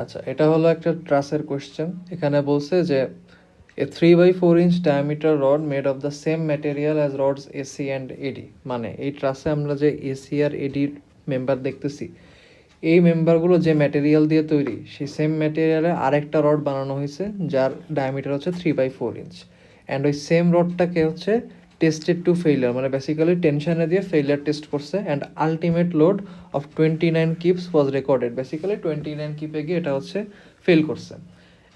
আচ্ছা, এটা হলো একটা ট্রাসের কোয়েশ্চেন। এখানে বলছে যে এ 3/4 inch diameter rod made of the same material as rods AC and AD, মানে এই ট্রাসে আমরা যে এসি আর এডি মেম্বার দেখতেছি, এই মেম্বারগুলো যে ম্যাটেরিয়াল দিয়ে তৈরি সেই সেম ম্যাটেরিয়ালে আরেকটা রড বানানো হয়েছে যার ডায়ামিটার হচ্ছে 3/4 ইঞ্চ। অ্যান্ড ওই সেম রডটাকে হচ্ছে টেস্টেড টু ফেইলিয়ার, মানে বেসিক্যালি টেনশনে দিয়ে ফেইলিয়ার টেস্ট করছে। And ultimate load of 29 kips was recorded, basically 29 কিপে গিয়ে এটা হচ্ছে ফেল করছে।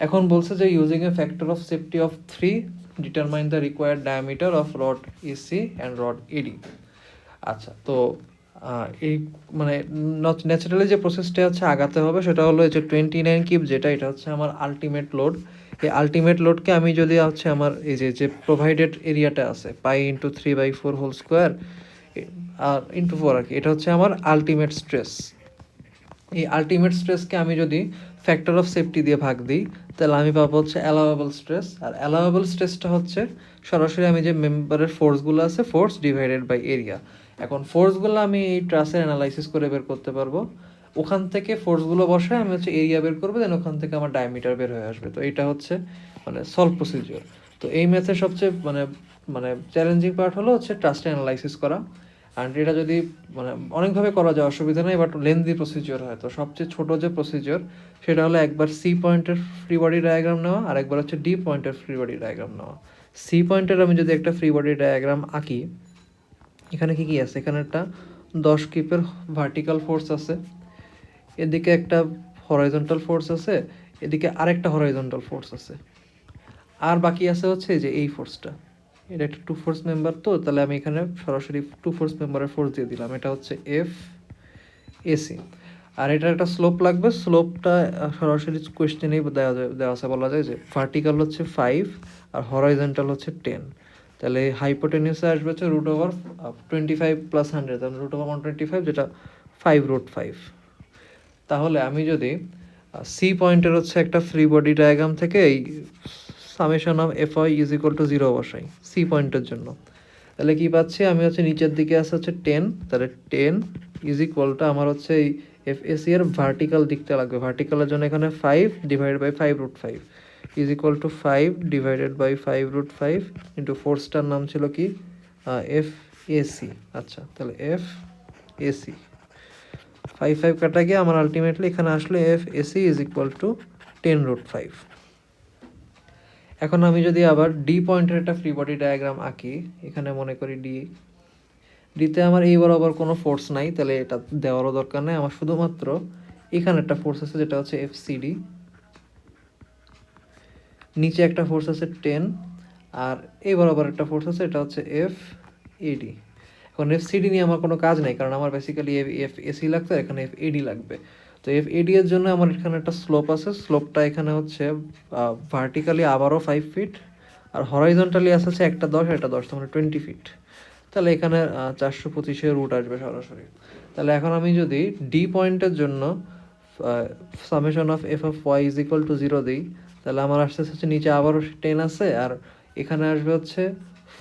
এখন বলছে যে using a factor of safety of 3 determine the required diameter of rod AC and rod AD. আচ্ছা, তো এই মানে ন্যাচারালি যে প্রসেসটা হচ্ছে আগাতে হবে সেটা হলো এই যে 29 কিপ, যেটা এটা হচ্ছে আমার আলটিমেট লোড। এই আলটিমেট লোডকে আমি যদি হচ্ছে আমার এই যে যে প্রোভাইডেড এরিয়াটা আছে পাই ইন্টু 3/4 হোল স্কোয়ার আর ইন্টু 4 আর কি, এটা হচ্ছে আমার আলটিমেট স্ট্রেস। এই আলটিমেট স্ট্রেসকে আমি যদি ফ্যাক্টর অফ সেফটি দিয়ে ভাগ দিই তাহলে আমি পাবো হচ্ছে অ্যালাওয়েবল স্ট্রেস। আর অ্যালাওয়েবল স্ট্রেসটা হচ্ছে সরাসরি আমি যে মেম্বারের ফোর্সগুলো আছে, ফোর্স ডিভাইডেড বাই এরিয়া। এখন ফোর্সগুলো আমি এই ট্রাসের অ্যানালাইসিস করে বের করতে পারবো। ওখান থেকে ফোর্সগুলো বসায় আমি হচ্ছে এরিয়া বের করবো, দেন ওখান থেকে আমার ডায়ামিটার বের হয়ে আসবে। তো এটা হচ্ছে মানে সলভ প্রসিজিওর। তো এই ম্যাথের সবচেয়ে মানে মানে চ্যালেঞ্জিং পার্ট হলো হচ্ছে ট্রাস্টে অ্যানালাইসিস করা। অ্যান্ড এটা যদি মানে অনেকভাবে করা যায়, অসুবিধা নেই, বাট লেন্দি প্রসিজিওর হয়। তো সবচেয়ে ছোট যে প্রসিজিওর সেটা হলো একবার সি পয়েন্টের ফ্রি বডি ডায়াগ্রাম নেওয়া, আর একবার হচ্ছে ডি পয়েন্টের ফ্রি বডি ডায়াগ্রাম নেওয়া। সি পয়েন্টের আমি যদি একটা ফ্রি বডি ডায়াগ্রাম আঁকি, এখানে কি কি আছে? এখানে একটা 10 কিপের ভার্টিক্যাল ফোর্স আছে, এদিকে একটা হরাইজন্টাল ফোর্স আছে, এদিকে আরেকটা হরাইজন্টাল ফোর্স আছে, আর বাকি আছে হচ্ছে যে এই ফোর্সটা। এটা একটা টু ফোর্স মেম্বার, তো তাহলে আমি এখানে সরাসরি টু ফোর্স মেম্বারের ফোর্স দিয়ে দিলাম, এটা হচ্ছে এফ এসি। আর এটার একটা স্লোপ লাগবে, স্লোপটা সরাসরি কোয়েশ্চেনেই দেওয়া আছে, বলা যায় যে ভার্টিক্যাল হচ্ছে 5 আর হরাইজন্টাল হচ্ছে 10। তাহলে হাইপোটেনিউসে আসবে হচ্ছে √25 + 100, তাহলে √125, যেটা 5√5। তাহলে আমি যদি সি পয়েন্টের হচ্ছে একটা ফ্রি বডি ডায়াগ্রাম থেকে এই summation of F Y is equal to 0 বসাই সি পয়েন্টের জন্য, তাহলে কি পাচ্ছি? আমি হচ্ছে নিচের দিকে আছে হচ্ছে 10, তাহলে 10 ইজ ইকুয়াল টু আমার হচ্ছে এই এফ এসি এর ভার্টিক্যাল দিকটা লাগবে। ভার্টিক্যালের জন্য এখানে 5 divided by 5√5 is equal to 5 divided by 5√5 into ফোর্সটার নাম ছিল কি এফ এসি। আচ্ছা, তাহলে এফ এসি 5 কাটা গিয়ে আমার আলটিমেটলি এখানে আসলে F AC is equal to 10√5। এখন আমি যদি আবার ডি পয়েন্টের একটা ফ্রি বডি ডায়াগ্রাম আঁকি, এখানে মনে করি ডিতে আমার এই বরাবর কোনো ফোর্স নাই, তাহলে এটা দেওয়ারও দরকার নেই আমার, শুধুমাত্র এখানে একটা ফোর্স আছে যেটা হচ্ছে এফসিডি, নিচে একটা ফোর্স আছে 10, আর এই বরাবর একটা ফোর্স আছে এটা হচ্ছে এফ এডি। এখন এফ সিডি নিয়ে আমার কোনো কাজ নেই, কারণ আমার বেসিক্যালি এফ এসি লাগতো, এখানে এফ এডি লাগবে। তো এফ এডি এর জন্য আমার এখানে একটা স্লোপ আছে, স্লোপটা এখানে হচ্ছে ভার্টিক্যালি আবারও 5 ফিট, আর হরাইজন্টালি আছে হচ্ছে একটা 10 একটা 10, মানে 20 ফিট। তাহলে এখানে 425-এর রুট আসবে সরাসরি। তাহলে এখন আমি যদি ডি পয়েন্টের জন্য summation of F of Y is equal to 0 দিই, তাহলে আমার আসতে হচ্ছে নিচে আবারও 10 আছে, আর এখানে আসবে হচ্ছে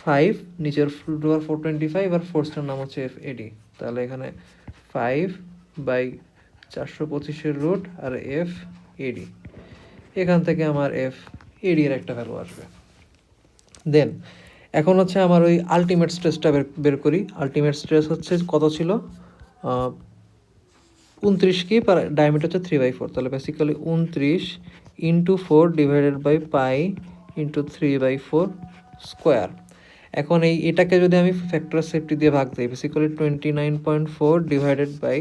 5, নিচের √ 425, আর ফোর্সটার নাম হচ্ছে এফ এডি। তাহলে এখানে 5/425-এর রুট আর এফ এডি, এখান থেকে আমার এফ এডি এর একটা ভ্যালু আসবে। দেন এখন হচ্ছে আমার ওই আলটিমেট স্ট্রেসটা বের করি। আলটিমেট স্ট্রেস হচ্ছে কত ছিল? 29 কি, আর ডায়ামিটার হচ্ছে 3/4, তাহলে basically 29 into 4 divided by pi into 3/4 square. এখন এটাকে যদি আমি ফ্যাক্টর সেফটি দিয়ে ভাগ দিই, basically 29.4 divided by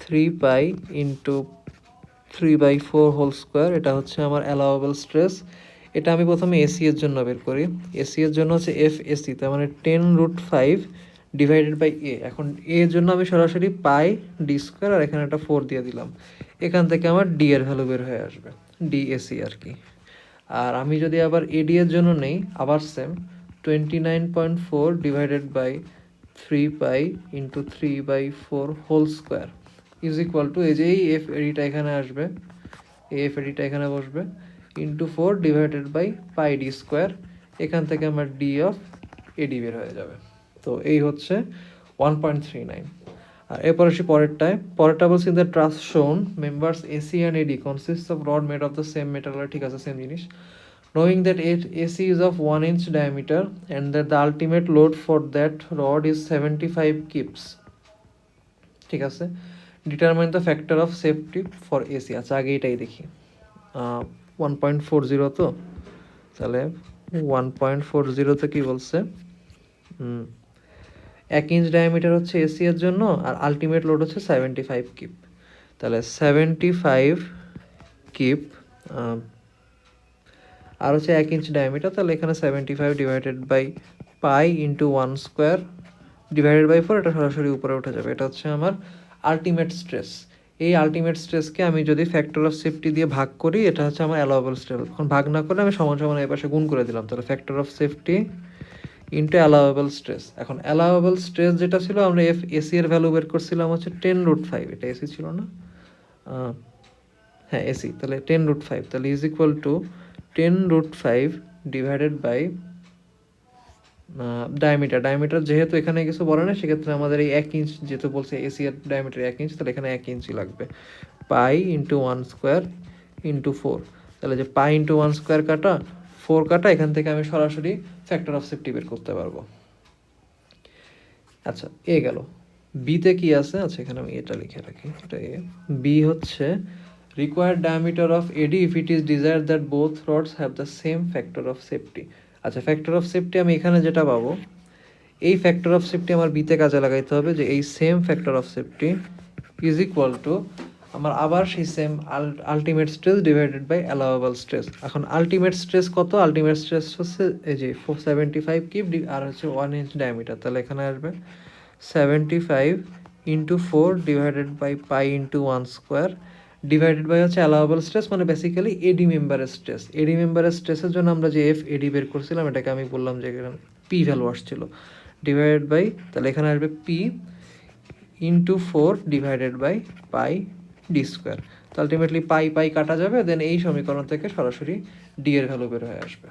3 pi into 3/4 whole square, এটা হচ্ছে আমার অ্যালাওয়েবল স্ট্রেস। এটা আমি প্রথমে এসি এর জন্য বের করি। এসি এর জন্য হচ্ছে এফ এসি, তার মানে 10√5 ডিভাইডেড বাই এ। এখন এ এর জন্য আমি সরাসরি পাই ডি স্কোয়ার, আর এখানে একটা 4 দিয়ে দিলাম, এখান থেকে আমার ডি এর ভ্যালু বের হয়ে আসবে, ডি এসি আর কি। আর আমি যদি আবার এডি এর জন্য নেই, আবার same 29.4 divided by 3 pi into 3/4 whole square is equal to, এই যে এই এফ এডিটা এখানে আসবে, এই এফ এডিটা এখানে বসবে, into 4 divided by pi D square, এখান থেকে আমার ডি অফ এডি বের হয়ে যাবে। তো এই হচ্ছে 1.39। আর এরপর আসি পরেরটা বলছি the truss shown members AC and AD consist of rod made of the same metal, ঠিক আছে সেম জিনিস। Knowing that AC is of 1 inch diameter and that the ultimate load for that rod is 75 kips, ঠিক আছে। Determine the factor of safety for AC. আচ্ছা আগে এটাই দেখি, 1.40 তো, তাহলে 1.40তে কি বলছে, 1 ইঞ্চ ডায়ামিটার হচ্ছে এসি এর জন্য, আর আলটিমেট লোড হচ্ছে 75 কিপ। তাহলে 75 কিপ আর হচ্ছে 1 ইঞ্চ ডায়ামিটার, তাহলে এখানে 75 divided by pi into 1 square divided by 4, এটা সরাসরি উপরে উঠে যাবে। এটা হচ্ছে আমার আলটিমেট স্ট্রেস। এই আলটিমেট স্ট্রেসকে আমি যদি ফ্যাক্টর অফ সেফটি দিয়ে ভাগ করি, এটা হচ্ছে আমার অ্যালাওয়েবল স্ট্রেস। এখন ভাগ না করে আমি সমান সমান এই পাশে গুণ করে দিলাম, তাহলে factor of safety into allowable stress. এখন অ্যালাওয়েবল স্ট্রেস যেটা ছিল, আমরা এসি এর ভ্যালু বের করছিলাম হচ্ছে 10√5, এটা এসি ছিল না, হ্যাঁ এসি, তাহলে 10√5, তাহলে is equal to 10√5 divided by diameter যেহেতু এখানে কিছু বলে না, সেক্ষেত্রে আমাদের এই 1 ইঞ্চ যেহেতু বলছে এসি এর ডায়ামিটার 1 ইঞ্চ, তাহলে এখানে 1 ইঞ্চি লাগবে। পাই ইন্টু 1 স্কোয়ার ইন্টু 4, তাহলে যে পাই ইন্টু 1 স্কোয়ার কাটা 4 কাটা, এখান থেকে আমি সরাসরি ফ্যাক্টর অফ সেফটি বের করতে পারবো। আচ্ছা এ গেল। বিতে কি আছে, আচ্ছা এখানে আমি এটা লিখে রাখি, এটা এ। বি হচ্ছে required diameter of AD if it is desire that both rods have the same factor of safety. আচ্ছা ফ্যাক্টর অফ সেফটি আমি এখানে যেটা পাবো, এই ফ্যাক্টর অফ সেফটি আমার বিতে কাজে লাগাইতে হবে, যে এই same factor of safety is equal to আমার আবার সেই same ultimate stress divided by allowable stress. এখন আলটিমেট স্ট্রেস কত, আলটিমেট স্ট্রেস হচ্ছে এই যে 475 কিপ আর হচ্ছে 1 ইঞ্চ ডায়ামিটার, তাহলে এখানে আসবে 75 into 4 divided by pi into 1 square divided by হচ্ছে অ্যালাওয়েবল স্ট্রেস, মানে বেসিক্যালি এডি মেম্বারের স্ট্রেস। এডি মেম্বারের স্ট্রেসের জন্য আমরা যে এফ এডি বের করছিলাম, এটাকে আমি বললাম যে এখানে পি ভ্যালু আসছিল, ডিভাইডেড বাই, তাহলে এখানে আসবে P into 4 divided by pi D square. তো আলটিমেটলি পাই পাই কাটা যাবে, দেন এই সমীকরণ থেকে সরাসরি ডি এর ভ্যালু বের হয়ে আসবে।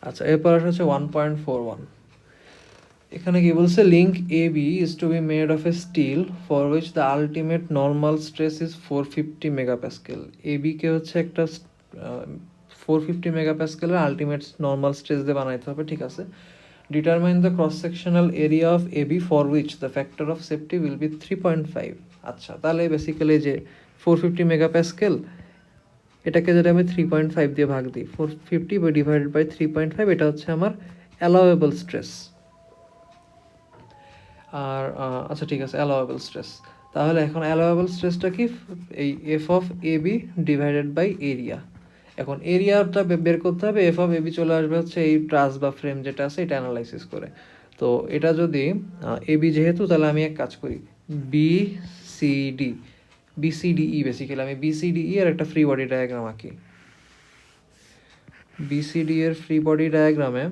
আচ্ছা এরপর হচ্ছে 1.41, এখানে কি বলছে, link A B is to be made of a steel for which the ultimate normal stress is 450 megapascal. A B কে হচ্ছে একটা 450 মেগাপ্যাসকেলের আলটিমেট নর্মাল স্ট্রেস দিয়ে বানাইতে হবে, ঠিক আছে। Determine the cross sectional area of A B for which the factor of safety will be 3.5। আচ্ছা তাহলে বেসিক্যালি যে 450 মেগাপ্যাসকেল, এটাকে যদি আমি 3.5 দিয়ে ভাগ দিই, 450 বাই ডিভাইডেড বাই 3.5, এটা হচ্ছে আমার অ্যালাওয়েবল স্ট্রেস। আর আচ্ছা ঠিক আছে, অ্যালাওয়েবল স্ট্রেস। তাহলে এখন অ্যালাওয়েবল স্ট্রেসটা কি, এই F of A B divided by area. এখন এরিয়াটা বের করতে হবে, এফ অফ এ বি চলে আসবে হচ্ছে এই ট্রাস বা ফ্রেম যেটা আছে এটা অ্যানালাইসিস করে। তো এটা যদি এ বি যেহেতু, তাহলে আমি এক কাজ করি, বি সি ডি, বিসিডিই বেসিক্যালি আমি বিসিডিই এর একটা ফ্রি বডি ডায়াগ্রাম আঁকি। বিসিডি এর ফ্রি বডি ডায়াগ্রামে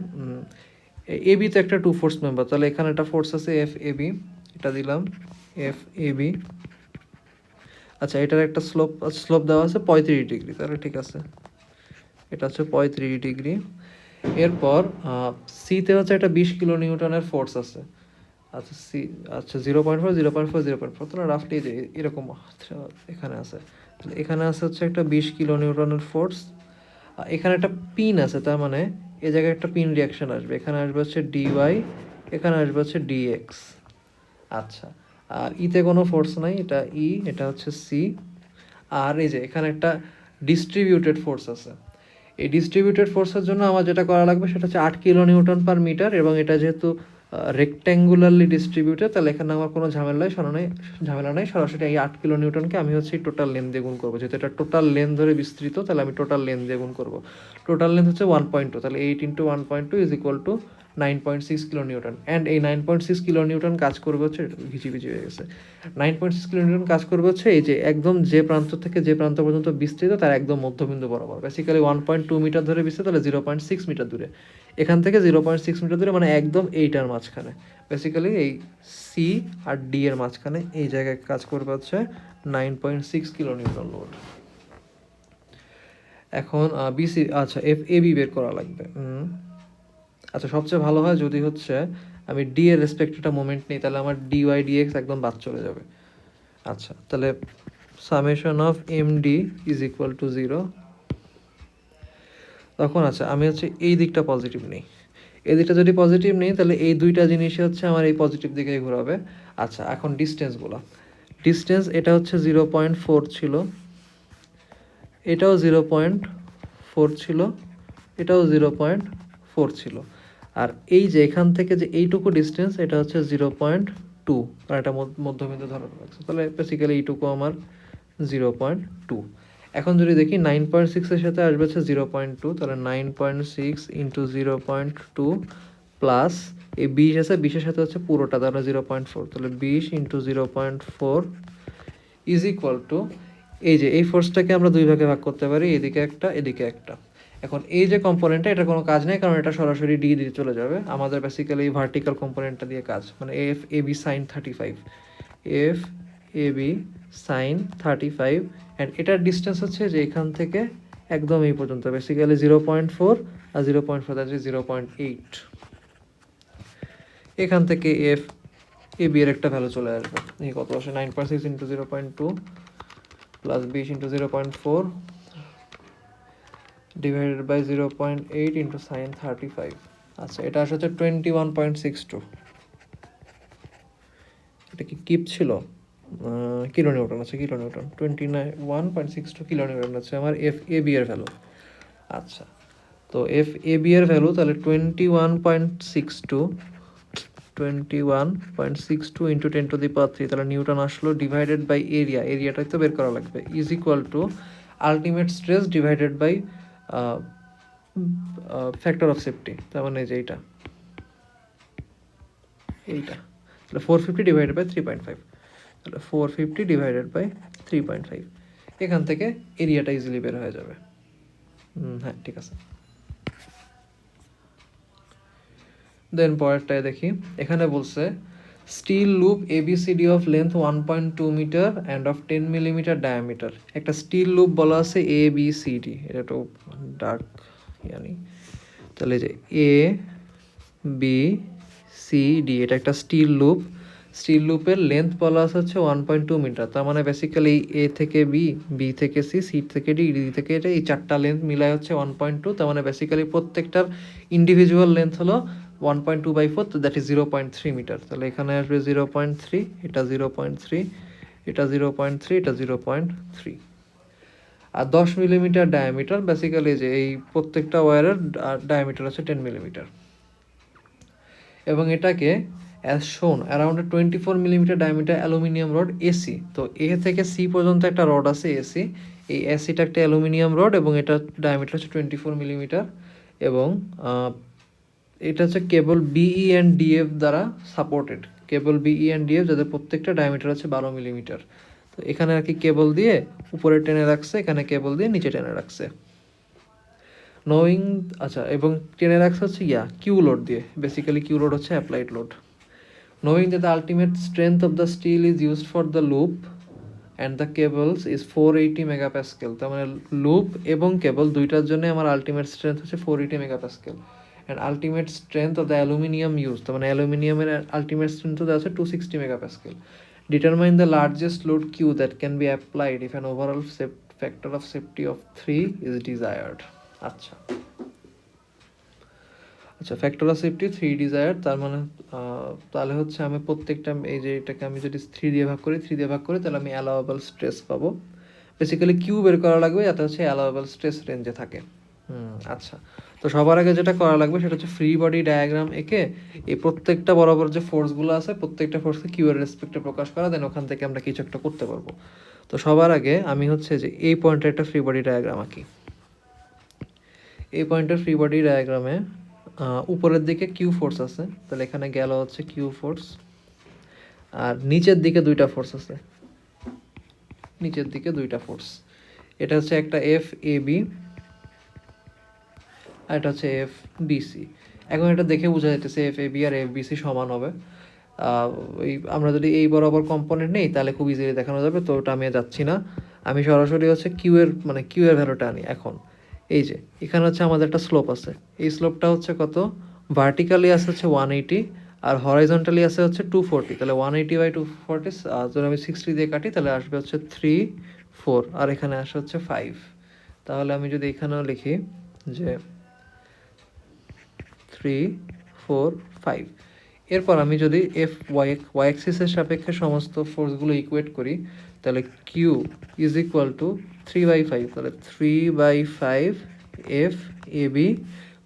এ বি তো একটা 2 ফোর্স মেম্বার, তাহলে এখানে একটা ফোর্স আছে এফ এ বি, এটা দিলাম এফ এ বি। আচ্ছা এটার একটা স্লোপ দেওয়া আছে 35 ডিগ্রি, তাহলে ঠিক আছে, এটা হচ্ছে 35 ডিগ্রি। এরপর সিতে হচ্ছে একটা 20 কিলো নিউটনের ফোর্স আছে। আচ্ছা সি, আচ্ছা 0.4 0.4 0.4, তাহলে রাফলি যে এরকম এখানে আছে, তাহলে এখানে আছে হচ্ছে একটা 20 কিলো নিউটনের ফোর্স। এখানে একটা পিন আছে, তার মানে এই জায়গায় একটা পিন রিয়াকশন আসবে, এখানে আসবে হচ্ছে ডিওয়াই, এখানে আসবে হচ্ছে ডিএক্স। আচ্ছা আর ইতে কোনো ফোর্স নাই, এটা ই, এটা হচ্ছে সি। আর এই যে এখানে একটা ডিস্ট্রিবিউটেড ফোর্স আছে, এই ডিস্ট্রিবিউটেড ফোর্সের জন্য আমার যেটা করা লাগবে সেটা হচ্ছে 8 কিলো নিউটন পার মিটার, এবং এটা যেহেতু রেক্ট্যাঙ্গুলারলি ডিস্ট্রিবিউটেড, তাহলে এখানে আমার কোনো ঝামেলা নাই, সরাসরি এই 8 কিলো নিউটনকে আমি হচ্ছে টোটাল লেন্থ দিয়ে গুণ করবো, যেহেতু এটা টোটাল লেন্থ ধরে বিস্তৃত, তাহলে আমি টোটাল লেন্থ দিয়ে গুণ করবো। টোটাল লেন্থ হচ্ছে 1.2, তাহলে 8 into 1.2 is equal two 9.6 kilo Newton. And এই 9.6 কিলো নিউটন কাজ করবে হচ্ছে, ভিজি হয়ে গেছে, 9.6 কিলো নিউটন কাজ করবে হচ্ছে এই যে একদম যে প্রান্ত থেকে যে প্রান্ত পর্যন্ত বিস্তৃত তার একদম মধ্যবিন্দু বরাবর, বেসিক্যালি 1.2 মিটার ধরে বিস্তৃত, তাহলে 0.6 মিটার দূরে, এখান থেকে 0.6 মিটার দূরে, মানে একদম এইটার মাঝখানে, বেসিক্যালি এই সি আর ডি এর মাঝখানে এই জায়গায় কাজ করবে হচ্ছে 9.6 কিলো নিউটন লোড। এখন বিসি, আচ্ছা এফ এ বি বের করা লাগবে। আচ্ছা সবচেয়ে ভালো হয় যদি হচ্ছে আমি ডি এর রেসপেক্ট একটা মোমেন্ট নিই, তাহলে আমার ডি ওয়াই ডি এক্স একদম বাদ চলে যাবে। আচ্ছা, তাহলে summation of M D is equal to 0। তখন আচ্ছা আমি হচ্ছে এই দিকটা পজিটিভ নিই, এই দিকটা যদি পজিটিভ নিই তাহলে এই দুইটা জিনিসই হচ্ছে আমার এই পজিটিভ দিকে ঘোরাবে। আচ্ছা, এখন ডিস্টেন্সগুলো, ডিস্টেন্স এটা হচ্ছে 0.4 ছিল, এটাও 0.4 ছিল, এটাও 0.4 ছিল, আর এই যে এখান থেকে যে এইটুকু ডিস্টেন্স এটা হচ্ছে 0.2, কারণ এটা মধ্যবিন্দু ধরা রাখছে, তাহলে বেসিক্যালি এইটুকু আমার 0.2। এখন যদি দেখি 9.6 সাথে আসবে হচ্ছে 0.2, তাহলে 9.6 ইন্টু 0.2 প্লাস এই 20 আছে, 20-এর সাথে হচ্ছে পুরোটা, তাহলে 0.4, তাহলে 20 ইন্টু 0.4 ইজ ইকুয়াল টু, এই যে এই ফোর্সটাকে আমরা দুই ভাগে ভাগ করতে পারি, এদিকে একটা এদিকে একটা। এখন এই যে কম্পোনেন্টটা, এটা কোনো কাজ নেই, কারণ এটা সরাসরি ডি দিয়ে চলে যাবে, আমাদের বেসিক্যালি এই ভার্টিক্যাল কম্পোনেন্টটা দিয়ে কাজ, মানে F A B sine 35, F A B sine 35, and এটার ডিস্টেন্স হচ্ছে যে এখান থেকে একদম এই পর্যন্ত, বেসিক্যালি 0.4 আর 0.4 দ্যাট ইজ 0.8। এখান থেকে এফ এ বি এর একটা ভ্যালু চলে আসবে, এই কত আসে 9.6 into 0.2 plus 20 into 0.4 divided by 0.8 into sine 35। আচ্ছা, এটা আসলে হচ্ছে 21.62। এটা কি কিপ ছিল? কিলো নিউটন আছে, কিলো নিউটন, 21.62 কিলো নিউটন আছে আমার এফ এ বি এর ভ্যালু। আচ্ছা, তো এফ এ বি এর ভ্যালু তাহলে 21.62 ইন্টু 10⁻³ তাহলে নিউটন আসলো, ডিভাইডেড বাই এরিয়া, এরিয়াটাই তো বের করা লাগবে, is equal to ultimate stress divided by factor of safety, তার মানে যে এইটা, এইটা, তাহলে 450 ডিভাইডেড বাই 3.5, তাহলে 450 ডিভাইডেড বাই 3.5, এখান থেকে এরিয়াটা ইজিলি বের হয়ে যাবে। হ্যাঁ, ঠিক আছে। দেন পরেরটায় দেখি, এখানে বলছে steel loop ABCD of length 1.2 metre and of 10 millimetre diameter. একটা স্টিল লুপ বলা আছে এ বি সি ডি, এটা একটু ডার্ক জানি, তাহলে যে এ বি সি ডি এটা একটা স্টিল লুপ, স্টিল লুপের লেন্থ বলা আছে হচ্ছে 1.2 মিটার, তার মানে বেসিক্যালি এ থেকে বি, বি থেকে সি, সি থেকে ডি, ডি থেকে এটা, এই চারটা লেন্থ মিলায় হচ্ছে 1.2, তার মানে বেসিক্যালি প্রত্যেকটার ইন্ডিভিজুয়াল লেন্থ হলো 1.2/4, দ্যাট ইজ 0.3 মিটার। তাহলে এখানে আসবে 0.3, এটা 0.3, এটা 0.3, এটা 0.3, আর 10 মিলিমিটার ডায়ামিটার, বেসিক্যালি যে এই প্রত্যেকটা ওয়্যারের ডায়ামিটার হচ্ছে 10 মিলিমিটার, এবং এটাকে অ্যাজ শোন around 24 millimetre diameter aluminium rod AC. তো এ থেকে সি পর্যন্ত একটা রড আছে এসি, এই এসিটা একটা অ্যালুমিনিয়াম রড এবং এটা ডায়ামিটার হচ্ছে 24 মিলিমিটার, এবং এটা হচ্ছে কেবল বিই অ্যান্ড ডিএফ দ্বারা supported, cable BE and DF, যাদের প্রত্যেকটা ডায়ামিটার হচ্ছে 12 মিলিমিটার। তো এখানে আর কি কেবল দিয়ে উপরে টেনে রাখছে, এখানে কেবল দিয়ে নিচে টেনে রাখছে, নোয়িং, আচ্ছা, এবং টেনে রাখছে হচ্ছে কিউ লোড দিয়ে, বেসিক্যালি কিউ লোড হচ্ছে applied load. Knowing that the ultimate strength of the steel is used for the loop and the cables is 480 megapascal, তার মানে লুপ এবং কেবল দুইটার জন্য আমার আলটিমেট স্ট্রেংথ হচ্ছে 480 megapascal, and ultimate strength of the aluminium use, তার মানে অ্যালুমিনিয়ামের আলটিমেট স্ট্রেংথ আছে 260 megapascal. Determine the largest load Q that can be applied if an overall factor of safety of 3 is desired. আচ্ছা, আচ্ছা, factor of safety 3 desire, তার মানে তাহলে হচ্ছে আমি প্রত্যেকটা, এই যে এটাকে আমি যদি 3 দিয়ে ভাগ করি, 3 দিয়ে ভাগ করি, তাহলে আমি অ্যালাওয়েবল স্ট্রেস পাবো, বেসিক্যালি কিউ বের করা লাগবে যাতে হচ্ছে অ্যালাওয়েবল স্ট্রেস রেঞ্জে থাকে। আচ্ছা, তো সবার আগে যেটা করা লাগবে সেটা হচ্ছে ফ্রি বডি ডায়াগ্রাম এঁকে এই প্রত্যেকটা বরাবর যে ফোর্সগুলো আছে প্রত্যেকটা ফোর্সকে কিউ এর রেসপেক্টে প্রকাশ করা, দেন ওখান থেকে আমরা কিছু একটা করতে পারবো। তো সবার আগে আমি হচ্ছে যে এই পয়েন্টের একটা ফ্রি বডি ডায়াগ্রাম আঁকি। এই পয়েন্টের ফ্রি বডি ডায়াগ্রামে উপরের দিকে কিউ ফোর্স আছে, তাহলে এখানে গেল হচ্ছে কিউ ফোর্স, আর নিচের দিকে দুইটা ফোর্স আছে, নিচের দিকে দুইটা ফোর্স, এটা হচ্ছে একটা এফ এ বি আর এটা হচ্ছে এফ বিসি। এখন এটা দেখে বোঝা যাইতেছে এফ এ বি আর এফ বিসি সমান হবে, ওই আমরা যদি এই বরাবর কম্পোনেন্ট নেই তাহলে খুব ইজিলি দেখানো যাবে, তো ওটা আমি যাচ্ছি না, আমি সরাসরি হচ্ছে কিউ এর মানে কিউ এর ভ্যালুটা আনি। এখন এই যে এখানে হচ্ছে আমাদের একটা স্লোপ আছে, এই স্লোপটা হচ্ছে কত, ভার্টিক্যালি আছে হচ্ছে 180 আর হরাইজন্টালি আছে হচ্ছে 240, তাহলে 180/240 যদি আমি 60 দিয়ে কাটি তাহলে আসবে হচ্ছে 3 4, আর এখানে আসে হচ্ছে 5। তাহলে আমি যদি এখানেও লিখি যে 3 4 5, এরপর আমি যদি এফ ওয়াই অ্যাক্সিসের সাপেক্ষে সমস্ত ফোর্সগুলো ইকুয়েট করি তাহলে কিউ ইজ ইকুয়াল টু 3/5, তাহলে 3/5 F A B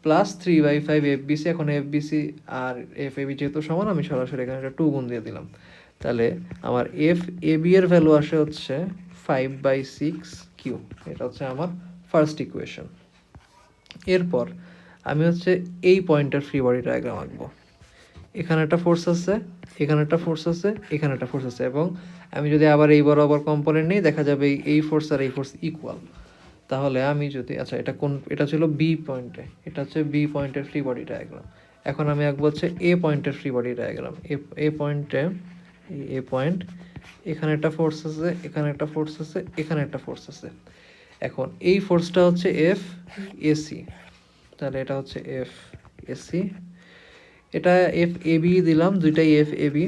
plus 3/5 F BC. এখন এফ বিসি আর এফ এ বি যেহেতু সমান, আমি সরাসরি এখানে একটা 2 গুণ দিয়ে দিলাম। তাহলে আমার এফ এ বি এর ভ্যালু আসে হচ্ছে 5/6 কিউ। এটা হচ্ছে আমার ফার্স্ট ইকুয়েশন। এরপর আমি হচ্ছে এই পয়েন্টের ফ্রি বডি ডায়াগ্রাম আঁকবো। এখানে একটা ফোর্স আছে, এখানে একটা ফোর্স আছে, এখানে একটা ফোর্স আছে, এবং আমি যদি আবার এই বরাবর কম্পোনেন্ট নিই দেখা যাবে এই ফোর্স আর এই ফোর্স ইকুয়াল। তাহলে আমি যদি আচ্ছা এটা ছিল বি পয়েন্টে, এটা হচ্ছে বি পয়েন্টের ফ্রি বডি ডায়াগ্রাম। এখন আমি আঁকবো হচ্ছে এ পয়েন্টের ফ্রি বডি ডায়াগ্রাম। এ পয়েন্টে এ পয়েন্ট, এখানে একটা ফোর্স আছে, এখানে একটা ফোর্স আছে, এখানে একটা ফোর্স আছে। এখন এই ফোর্সটা হচ্ছে এফ এসি, তাহলে এটা হচ্ছে এফ এসি, এটা এফ এ বি দিলাম, দুইটাই F A B.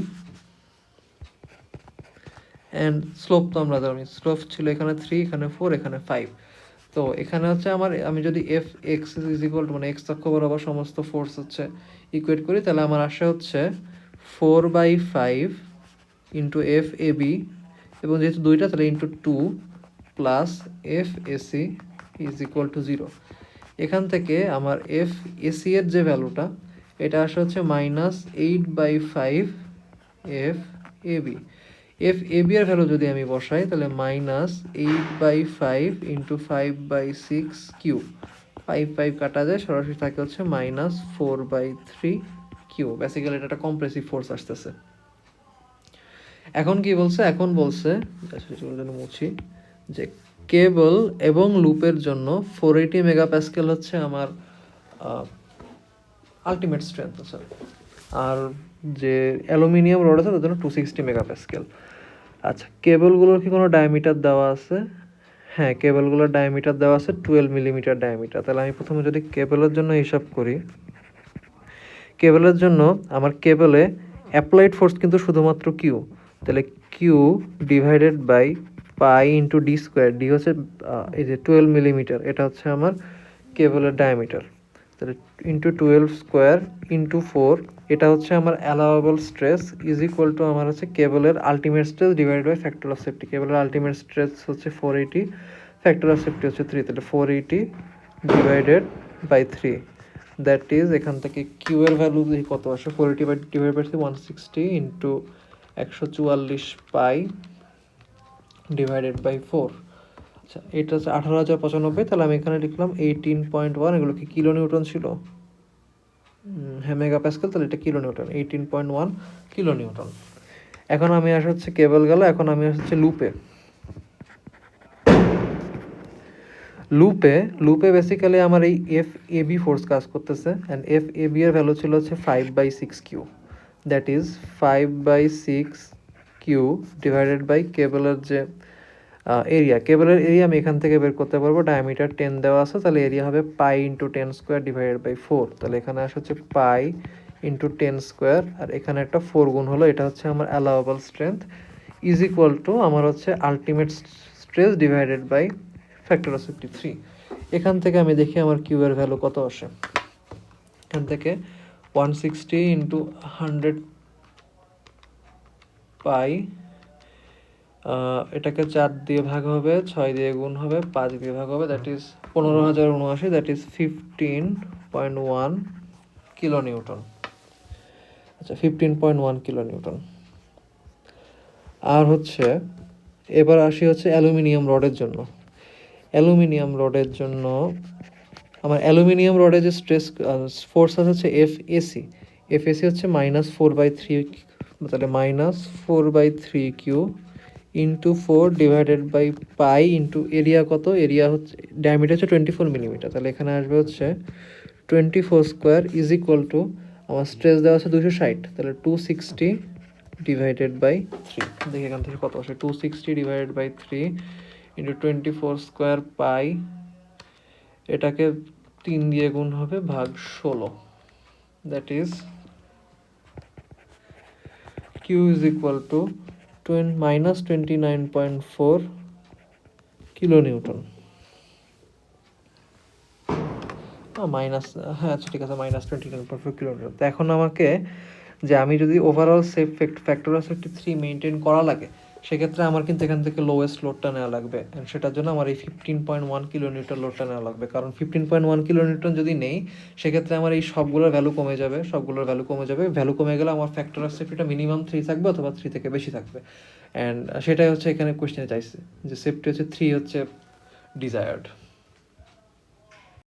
And slope তো আমরা জানি, স্লোপ ছিল এখানে 3, এখানে 4, এখানে 5। তো এখানে হচ্ছে আমি যদি F x is equal two মানে এক্স অক্ষ বরাবর সমস্ত ফোর্স হচ্ছে ইকুয়েট করি, তাহলে আমার আসে হচ্ছে 4/5 ইন্টু এফ এ বি, এবং যেহেতু দুইটা তাহলে into 2 plus F AC is equal to 0। এখান থেকে আমার এফ এসি এর যে ভ্যালুটা, এটা আসে হচ্ছে -8/5 F A B. F A B এর ভ্যালু যদি আমি বসাই তাহলে -8/5 ইন্টু 5/6 কিউ, 5 কাটা যায়, সরাসরি থাকে হচ্ছে -4/3 কিউ। বেসিক্যালি এটা একটা কম্প্রেসিভ ফোর্স আসতেছে। এখন কি বলছে, এখন বলছে মুছি যে কেবল এবং লুপের জন্য 480 মেগাপ্যাসকেল হচ্ছে আমার আলটিমেট স্ট্রেংথ আছে, আর যে অ্যালুমিনিয়াম রড আছে তার জন্য 260 মেগাপ্যাসকেল। আচ্ছা, কেবলগুলোর কি কোনো ডায়ামিটার দেওয়া আছে? হ্যাঁ, কেবলগুলোর ডায়ামিটার দেওয়া আছে 12 মিলিমিটার ডায়ামিটার। তাহলে আমি প্রথমে যদি কেবলের জন্য হিসাব করি, কেবলের জন্য আমার কেবলে অ্যাপ্লাইড ফোর্স কিন্তু শুধুমাত্র কিউ, তাহলে Q divided by pi into D square. D হচ্ছে এই যে 12 মিলিমিটার, এটা হচ্ছে আমার কেবলের ডায়ামিটার, তাহলে ইন্টু 12 স্কোয়ার ইন্টু 4, এটা হচ্ছে আমার allowable stress is equal to আমার হচ্ছে কেবলের ultimate stress divided by factor of safety. কেবলের আলটিমেট স্ট্রেস হচ্ছে 480, ফ্যাক্টর অফ সেফটি হচ্ছে 3, তাহলে 480 ডিভাইডেড বাই 3, দ্যাট ইজ এখান থেকে কিউ এর ভ্যালু কত আসে, 480 divide by 160 into 144 pi divided by 4। আচ্ছা, এটা হচ্ছে 18,095, তাহলে আমি এখানে লিখলাম 18.1, এগুলো কি কিলো নিউটন ছিল? হ্যাঁ, মেগা প্যাসকেল, তাহলে এটা কিলো নিউটন, 18.1 কিলো নিউটন। এখন আমি আসা হচ্ছে কেবল গেল, এখন আমি আসছে লুপে। লুপে বেসিক্যালি আমার এই এফ এ বি ফোর্স কাজ করতেছে, অ্যান্ড এফ এ বি এর ভ্যালু ছিল হচ্ছে 5/6 Q, that is 5/6 Q divided by কেবলের যে এরিয়া। কেবলের এরিয়া আমি এখান থেকে বের করতে পারবো, ডায়ামিটার 10 দেওয়া আছে, তাহলে এরিয়া হবে pi into 10 square divided by 4। তাহলে এখানে আসে হচ্ছে পাই ইন্টু 10 স্কোয়ার, আর এখানে একটা 4 গুণ হলো, এটা হচ্ছে আমার allowable strength is equal to আমার হচ্ছে ultimate stress divided by factor of safety 3। এখান থেকে আমি দেখি আমার কিউ এর ভ্যালু কত আসে। এখান থেকে 160 ইন্টু 100 পাই, এটাকে 4 দিয়ে ভাগ হবে, 6 দিয়ে গুণ হবে, 5 দিয়ে ভাগ হবে, that is 15,079, that is 15.1 kilo Newton. আচ্ছা, 15.1 কিলো নিউটন। আর হচ্ছে এবার আসি হচ্ছে অ্যালুমিনিয়াম রডের জন্য। অ্যালুমিনিয়াম রডের জন্য আমার অ্যালুমিনিয়াম রডে যে স্ট্রেস ফোর্স আছে হচ্ছে এফ এসি। এফ এসি হচ্ছে -4/3, তাহলে -4/3 Q into 4 divided by pi into area কত, এরিয়া হচ্ছে ডায়ামিটার হচ্ছে 24 মিলিমিটার, তাহলে এখানে আসবে হচ্ছে 24 স্কোয়ার ইজ ইকুয়াল টু আমার স্ট্রেস দেওয়া আছে 260, তাহলে 260 ডিভাইডেড বাই 3। দেখি এখান থেকে কত আসে, 260 divided by 3 into 24 square pi, এটাকে 3 দিয়ে গুণ হবে, ভাগ 16, that is Q is equal to -29.4 kilo newton. Minus, হ্যাঁ আচ্ছা ঠিক আছে, -29.4 কিলো নিউটন। তো এখন আমাকে যে আমি যদি overall safe factor safety 3 maintain করা লাগে, সেক্ষেত্রে আমার কিন্তু এখান থেকে লোয়েস্ট লোডটা নেওয়া লাগবে, অ্যান্ড সেটার জন্য আমার এই 15.1 কিলো নিউটন লোডটা নেওয়া লাগবে। কারণ 15.1 কিলো নিউটন যদি নেই, সেক্ষেত্রে আমার এই সবগুলোর ভ্যালু কমে যাবে, ভ্যালু কমে গেলে আমার ফ্যাক্টর অফ সেফটিটা মিনিমাম 3 থাকবে অথবা 3 থেকে বেশি থাকবে। অ্যান্ড সেটাই হচ্ছে এখানে কোয়েশ্চেনে চাইছে, যে সেফটি হচ্ছে 3 হচ্ছে ডিজায়ার্ড।